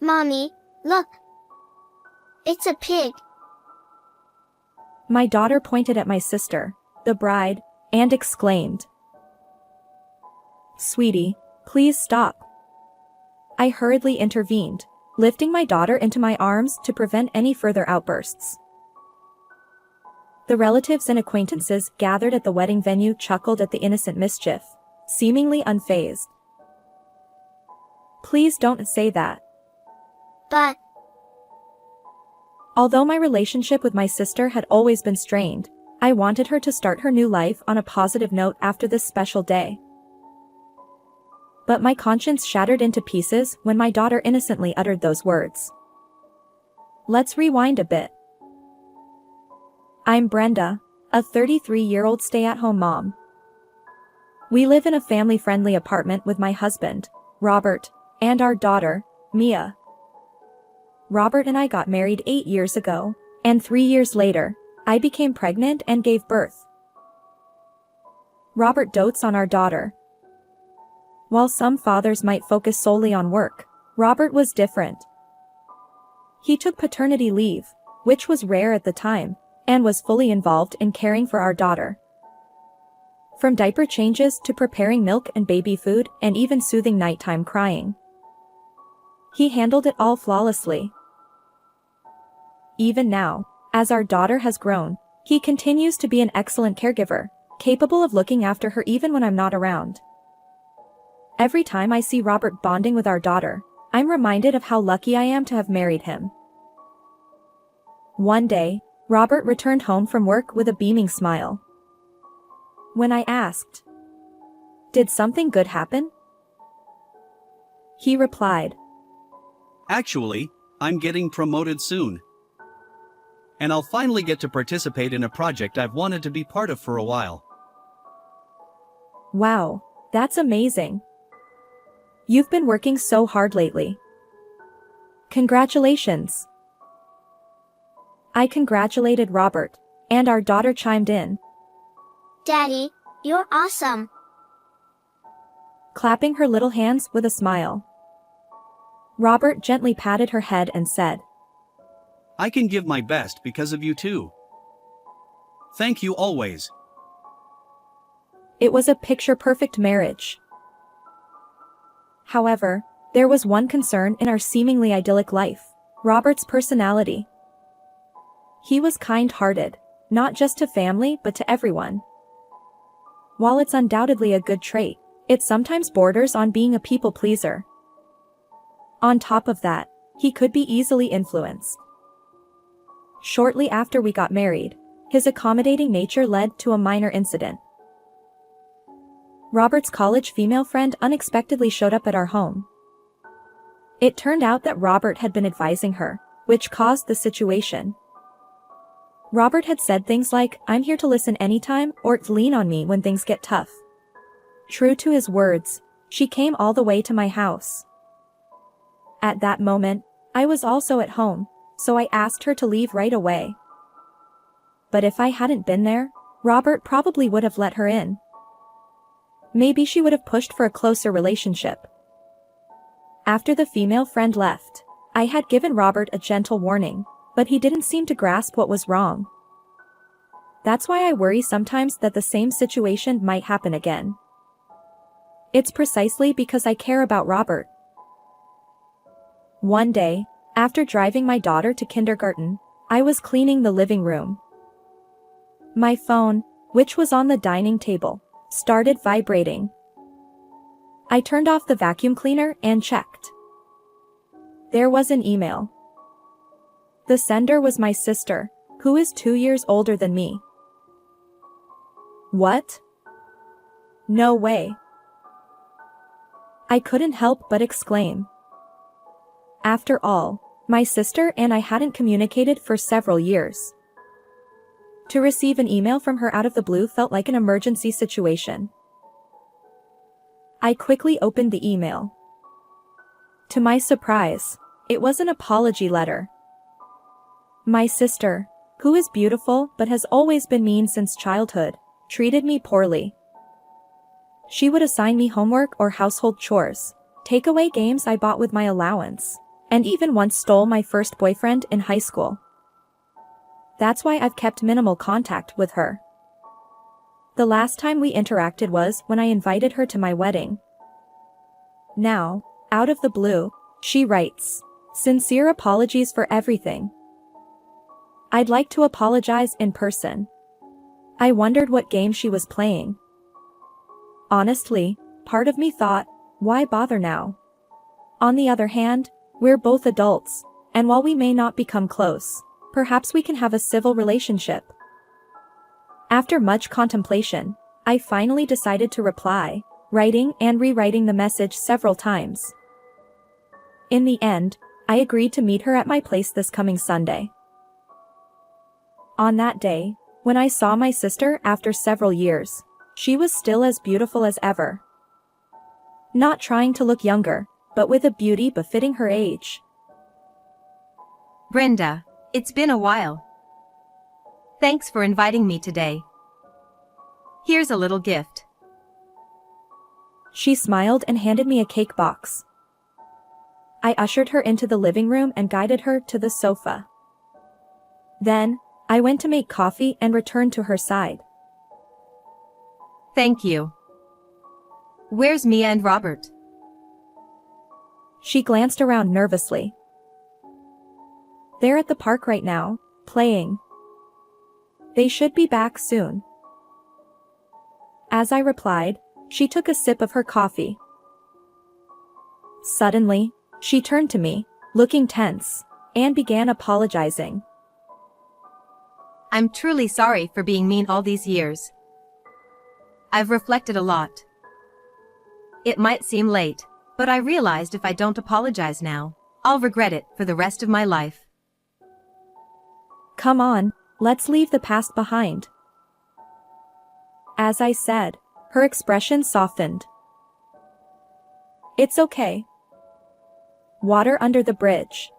Mommy, look. It's a pig. My daughter pointed at my sister, the bride, and exclaimed, "Sweetie, please stop." I hurriedly intervened, lifting my daughter into my arms to prevent any further outbursts. The relatives and acquaintances gathered at the wedding venue chuckled at the innocent mischief, seemingly unfazed. "Please don't say that." But, Although my relationship with my sister had always been strained, I wanted her to start her new life on a positive note after this special day. But my conscience shattered into pieces when my daughter innocently uttered those words. Let's rewind a bit. I'm Brenda, a 33-year-old stay-at-home mom. We live in a family-friendly apartment with my husband, Robert, and our daughter, Mia. Robert and I got married 8 years ago, and 3 years later, I became pregnant and gave birth. Robert dotes on our daughter. While some fathers might focus solely on work, Robert was different. He took paternity leave, which was rare at the time, and was fully involved in caring for our daughter. From diaper changes to preparing milk and baby food and even soothing nighttime crying. He handled it all flawlessly. Even now, as our daughter has grown, he continues to be an excellent caregiver, capable of looking after her even when I'm not around. Every time I see Robert bonding with our daughter, I'm reminded of how lucky I am to have married him. One day, Robert returned home from work with a beaming smile. When I asked, "Did something good happen?" he replied, Actually, I'm getting promoted soon. And I'll finally get to participate in a project I've wanted to be part of for a while. "Wow, that's amazing. You've been working so hard lately. Congratulations." I congratulated Robert, and our daughter chimed in, Daddy, you're awesome. clapping her little hands with a smile. Robert gently patted her head and said, I can give my best because of you too. Thank you always. It was a picture-perfect marriage. However, there was one concern in our seemingly idyllic life: Robert's personality. He was kind-hearted, not just to family but to everyone. While it's undoubtedly a good trait, it sometimes borders on being a people-pleaser. On top of that, he could be easily influenced. Shortly after we got married, his accommodating nature led to a minor incident. Robert's college female friend unexpectedly showed up at our home. It turned out that Robert had been advising her, which caused the situation. Robert had said things like, "I'm here to listen anytime," or "lean on me when things get tough." True to his words, she came all the way to my house. At that moment, I was also at home, so I asked her to leave right away. But if I hadn't been there, Robert probably would have let her in. Maybe she would have pushed for a closer relationship. After the female friend left, I had given Robert a gentle warning, but he didn't seem to grasp what was wrong. That's why I worry sometimes that the same situation might happen again. It's precisely because I care about Robert. One day, after driving my daughter to kindergarten, I was cleaning the living room. My phone, which was on the dining table, started vibrating. I turned off the vacuum cleaner and checked. There was an email. The sender was my sister, who is 2 years older than me. What? No way. I couldn't help but exclaim. After all, my sister and I hadn't communicated for several years. To receive an email from her out of the blue felt like an emergency situation. I quickly opened the email. To my surprise, it was an apology letter. My sister, who is beautiful but has always been mean since childhood, treated me poorly. She would assign me homework or household chores, take away games I bought with my allowance, and even once stole my first boyfriend in high school. That's why I've kept minimal contact with her. The last time we interacted was when I invited her to my wedding. Now, out of the blue, she writes, "Sincere apologies for everything. I'd like to apologize in person." I wondered what game she was playing. Honestly, part of me thought, why bother now? On the other hand, we're both adults, and while we may not become close, perhaps we can have a civil relationship. After much contemplation, I finally decided to reply, writing and rewriting the message several times. In the end, I agreed to meet her at my place this coming Sunday. On that day, when I saw my sister after several years, she was still as beautiful as ever. Not trying to look younger, but with a beauty befitting her age. Brenda, it's been a while. Thanks for inviting me today. Here's a little gift. She smiled and handed me a cake box. I ushered her into the living room and guided her to the sofa. Then, I went to make coffee and returned to her side. Thank you. Where's Mia and Robert? She glanced around nervously. They're at the park right now, playing. They should be back soon. As I replied, she took a sip of her coffee. Suddenly, she turned to me, looking tense, and began apologizing. I'm truly sorry for being mean all these years. I've reflected a lot. It might seem late, but I realized if I don't apologize now, I'll regret it for the rest of my life. Come on, let's leave the past behind. As I said, her expression softened. It's okay. Water under the bridge.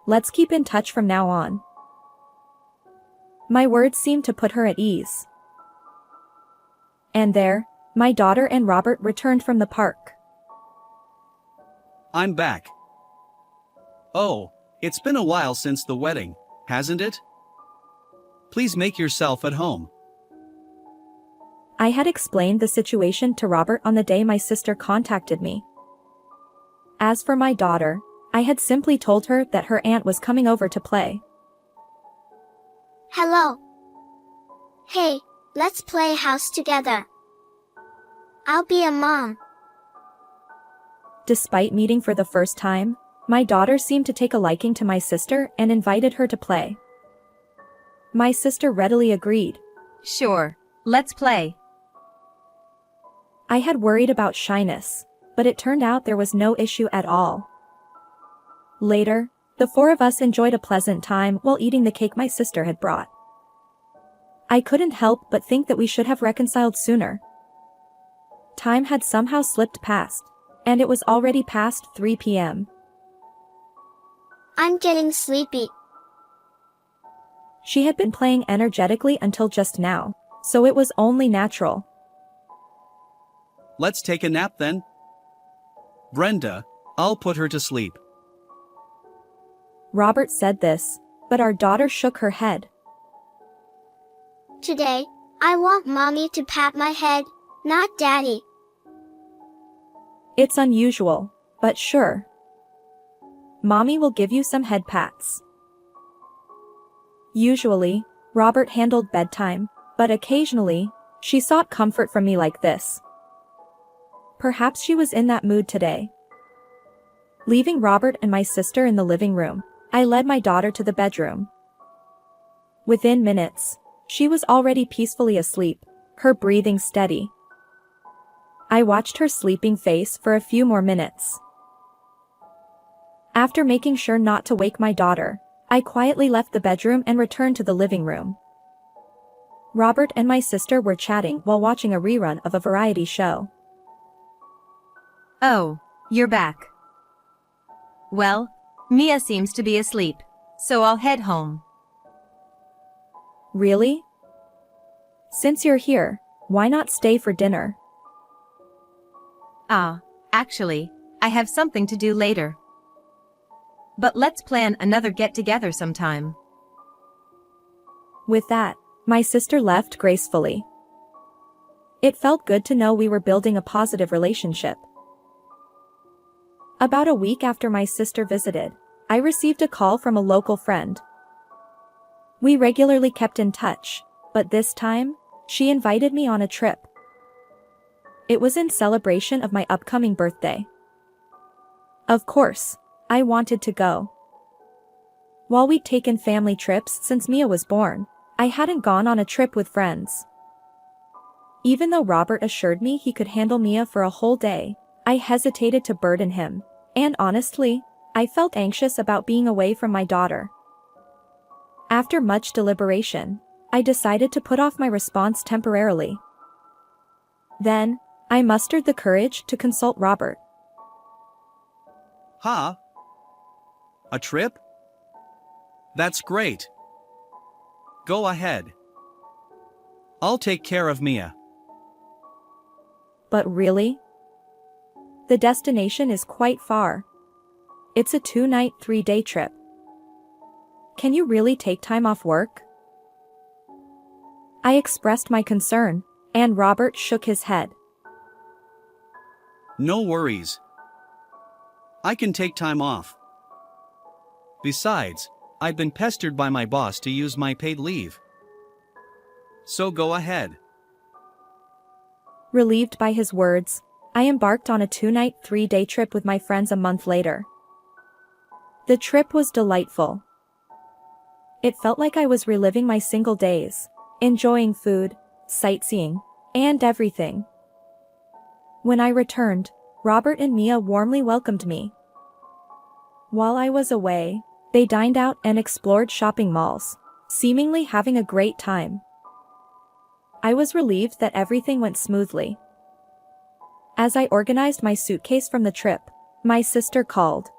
Let's keep in touch from now on. My words seemed to put her at ease. And there, my daughter and Robert returned from the park. I'm back. Oh, it's been a while since the wedding, hasn't it? Please make yourself at home. I had explained the situation to Robert on the day my sister contacted me. As for my daughter, I had simply told her that her aunt was coming over to play. Hello. Hey, let's play house together. I'll be a mom. Despite meeting for the first time, my daughter seemed to take a liking to my sister and invited her to play. My sister readily agreed. Sure, let's play. I had worried about shyness, but it turned out there was no issue at all. Later, the four of us enjoyed a pleasant time while eating the cake my sister had brought. I couldn't help but think that we should have reconciled sooner. Time had somehow slipped past, and it was already past 3 p.m. I'm getting sleepy. She had been playing energetically until just now, so it was only natural. Let's take a nap then. Brenda, I'll put her to sleep. Robert said this, but our daughter shook her head. Today, I want mommy to pat my head, not daddy. It's unusual, but sure. Mommy will give you some head pats. Usually, Robert handled bedtime, but occasionally, she sought comfort from me like this. Perhaps she was in that mood today. Leaving Robert and my sister in the living room, I led my daughter to the bedroom. Within minutes, she was already peacefully asleep, her breathing steady. I watched her sleeping face for a few more minutes. After making sure not to wake my daughter, I quietly left the bedroom and returned to the living room. Robert and my sister were chatting while watching a rerun of a variety show. Oh, you're back. Well, Mia seems to be asleep, so I'll head home. Really? Since you're here, why not stay for dinner? Actually, I have something to do later. But let's plan another get-together sometime. With that, my sister left gracefully. It felt good to know we were building a positive relationship. About a week after my sister visited, I received a call from a local friend. We regularly kept in touch, but this time, she invited me on a trip. It was in celebration of my upcoming birthday. Of course, I wanted to go. While we'd taken family trips since Mia was born, I hadn't gone on a trip with friends. Even though Robert assured me he could handle Mia for a whole day, I hesitated to burden him, and honestly, I felt anxious about being away from my daughter. After much deliberation, I decided to put off my response temporarily. Then, I mustered the courage to consult Robert. Huh? A trip? That's great. Go ahead. I'll take care of Mia. But really? The destination is quite far. It's a 2-night, 3-day trip. Can you really take time off work? I expressed my concern, and Robert shook his head. No worries. I can take time off. Besides, I've been pestered by my boss to use my paid leave. So go ahead. Relieved by his words, I embarked on a 2-night, 3-day trip with my friends a month later. The trip was delightful. It felt like I was reliving my single days, enjoying food, sightseeing, and everything. When I returned, Robert and Mia warmly welcomed me. While I was away, they dined out and explored shopping malls, seemingly having a great time. I was relieved that everything went smoothly. As I organized my suitcase from the trip, my sister called.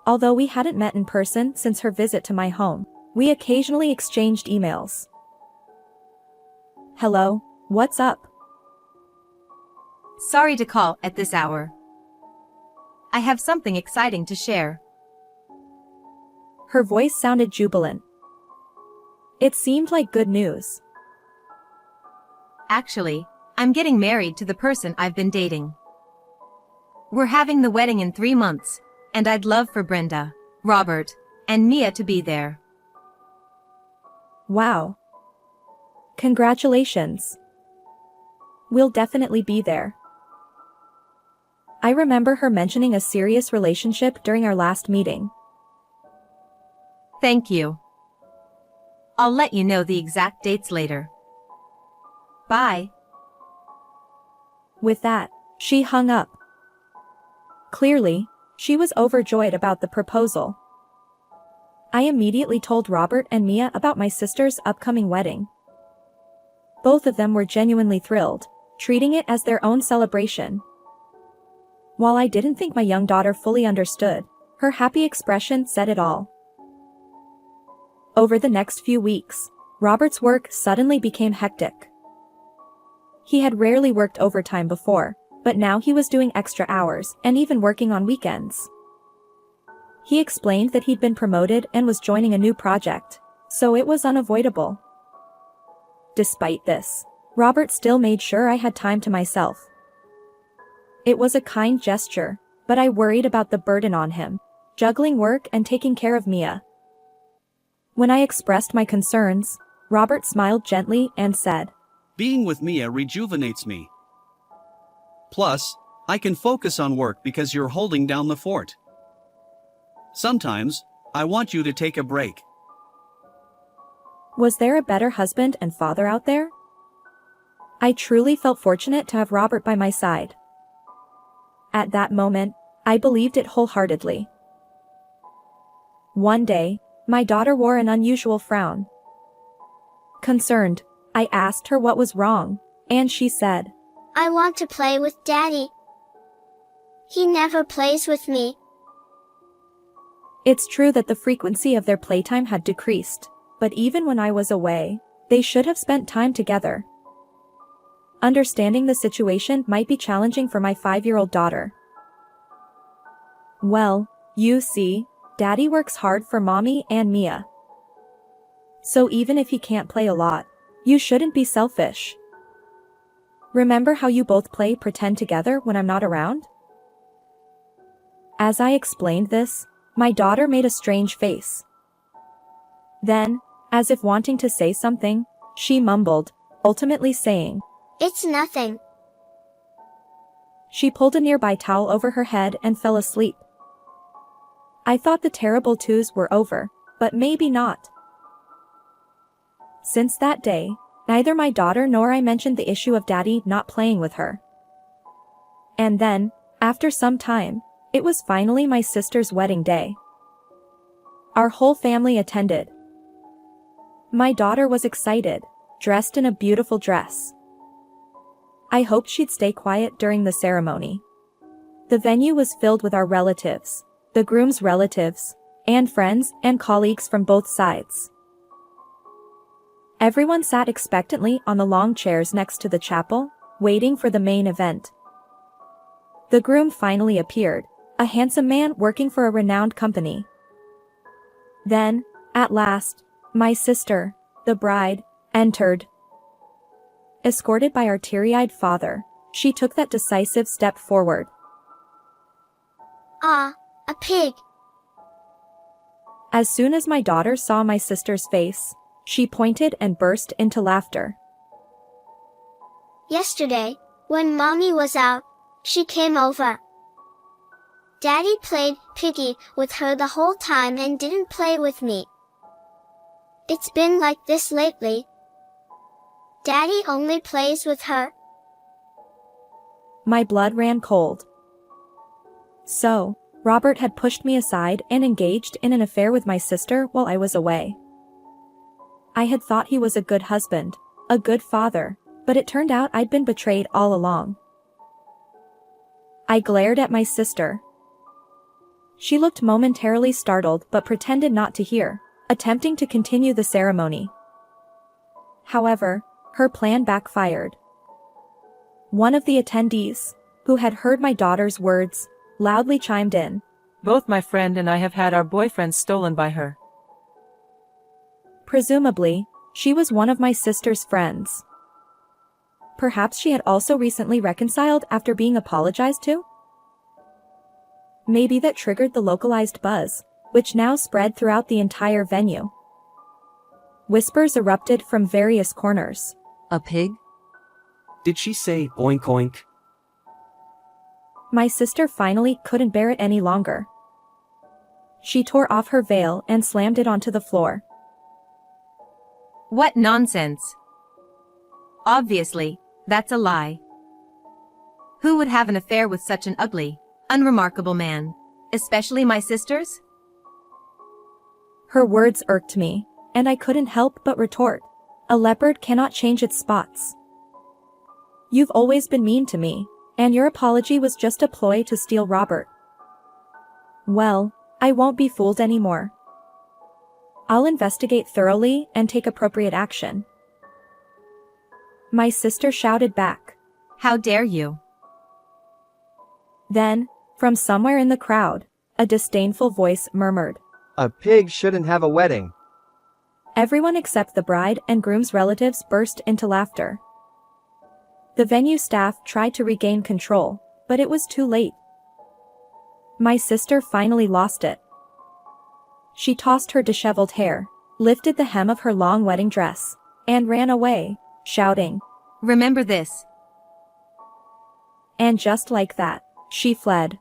Although we hadn't met in person since her visit to my home, we occasionally exchanged emails. Hello, what's up? Sorry to call at this hour. I have something exciting to share. Her voice sounded jubilant. It seemed like good news. Actually, I'm getting married to the person I've been dating. We're having the wedding in 3 months, and I'd love for Brenda, Robert, and Mia to be there. Wow. Congratulations. We'll definitely be there. I remember her mentioning a serious relationship during our last meeting. Thank you. I'll let you know the exact dates later. Bye. With that, she hung up. Clearly, she was overjoyed about the proposal. I immediately told Robert and Mia about my sister's upcoming wedding. Both of them were genuinely thrilled, treating it as their own celebration. While I didn't think my young daughter fully understood, her happy expression said it all. Over the next few weeks, Robert's work suddenly became hectic. He had rarely worked overtime before, but now he was doing extra hours and even working on weekends. He explained that he'd been promoted and was joining a new project, so it was unavoidable. Despite this, Robert still made sure I had time to myself. It was a kind gesture, but I worried about the burden on him, juggling work and taking care of Mia. When I expressed my concerns, Robert smiled gently and said, Being with Mia rejuvenates me. Plus, I can focus on work because you're holding down the fort. Sometimes, I want you to take a break. Was there a better husband and father out there? I truly felt fortunate to have Robert by my side. At that moment, I believed it wholeheartedly. One day, my daughter wore an unusual frown. Concerned, I asked her what was wrong, and she said, I want to play with Daddy. He never plays with me. It's true that the frequency of their playtime had decreased, but even when I was away, they should have spent time together. Understanding the situation might be challenging for my 5-year-old daughter. Well, You see, Daddy works hard for Mommy and Mia. So even if he can't play a lot, you shouldn't be selfish. Remember how you both play pretend together when I'm not around? As I explained this, my daughter made a strange face. Then, as if wanting to say something, she mumbled, ultimately saying, It's nothing. She pulled a nearby towel over her head and fell asleep. I thought the terrible twos were over, but maybe not. Since that day, neither my daughter nor I mentioned the issue of Daddy not playing with her. And then, after some time, it was finally my sister's wedding day. Our whole family attended. My daughter was excited, dressed in a beautiful dress. I hoped she'd stay quiet during the ceremony. The venue was filled with our relatives, the groom's relatives, and friends and colleagues from both sides. Everyone sat expectantly on the long chairs next to the chapel, waiting for the main event. The groom finally appeared, a handsome man working for a renowned company. Then, at last, my sister, the bride, entered. Escorted by our teary-eyed father, she took that decisive step forward. Ah, a pig. As soon as my daughter saw my sister's face, she pointed and burst into laughter. Yesterday, when Mommy was out, she came over. Daddy played piggy with her the whole time and didn't play with me. It's been like this lately. Daddy only plays with her. My blood ran cold. So, Robert had pushed me aside and engaged in an affair with my sister while I was away. I had thought he was a good husband, a good father, but it turned out I'd been betrayed all along. I glared at my sister. She looked momentarily startled but pretended not to hear, attempting to continue the ceremony. However, her plan backfired. One of the attendees, who had heard my daughter's words, loudly chimed in. Both my friend and I have had our boyfriends stolen by her. Presumably, she was one of my sister's friends. Perhaps she had also recently reconciled after being apologized to? Maybe that triggered the localized buzz, which now spread throughout the entire venue. Whispers erupted from various corners. A pig? Did she say oink oink? My sister finally couldn't bear it any longer. She tore off her veil and slammed it onto the floor. What nonsense! Obviously, that's a lie. Who would have an affair with such an ugly, unremarkable man, especially my sisters? Her words irked me, and I couldn't help but retort. A leopard cannot change its spots. You've always been mean to me, and your apology was just a ploy to steal Robert. Well, I won't be fooled anymore. I'll investigate thoroughly and take appropriate action. My sister shouted back. How dare you? Then, from somewhere in the crowd, a disdainful voice murmured. A pig shouldn't have a wedding. Everyone except the bride and groom's relatives burst into laughter. The venue staff tried to regain control, but it was too late. My sister finally lost it. She tossed her disheveled hair, lifted the hem of her long wedding dress, and ran away, shouting, Remember this. And just like that, she fled.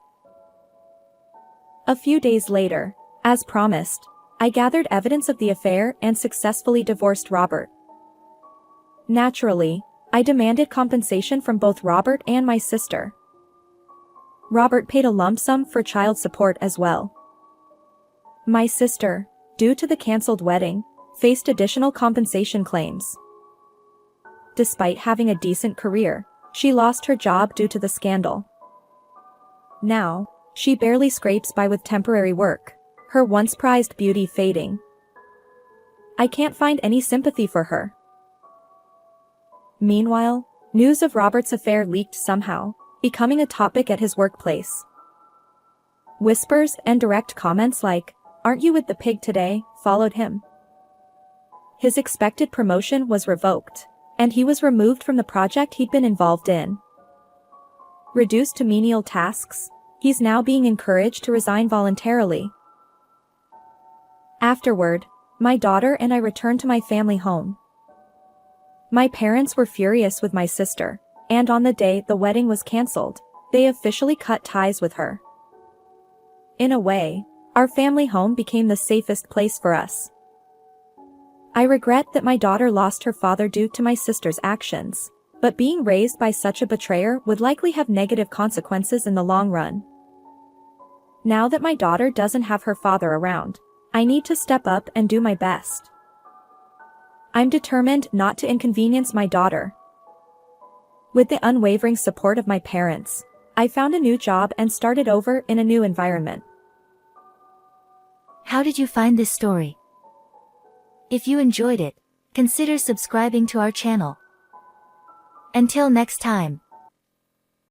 A few days later, as promised, I gathered evidence of the affair and successfully divorced Robert. Naturally, I demanded compensation from both Robert and my sister. Robert paid a lump sum for child support as well. My sister, due to the cancelled wedding, faced additional compensation claims. Despite having a decent career, she lost her job due to the scandal. Now, she barely scrapes by with temporary work, her once prized beauty fading. I can't find any sympathy for her. Meanwhile, news of Robert's affair leaked somehow, becoming a topic at his workplace. Whispers and direct comments like, "Aren't you with the pig today?" followed him. His expected promotion was revoked, and he was removed from the project he'd been involved in. Reduced to menial tasks, he's now being encouraged to resign voluntarily. Afterward, my daughter and I returned to my family home. My parents were furious with my sister, and on the day the wedding was cancelled, they officially cut ties with her. In a way, our family home became the safest place for us. I regret that my daughter lost her father due to my sister's actions, but being raised by such a betrayer would likely have negative consequences in the long run. Now that my daughter doesn't have her father around, I need to step up and do my best. I'm determined not to inconvenience my daughter. With the unwavering support of my parents, I found a new job and started over in a new environment. How did you find this story? If you enjoyed it, consider subscribing to our channel. Until next time.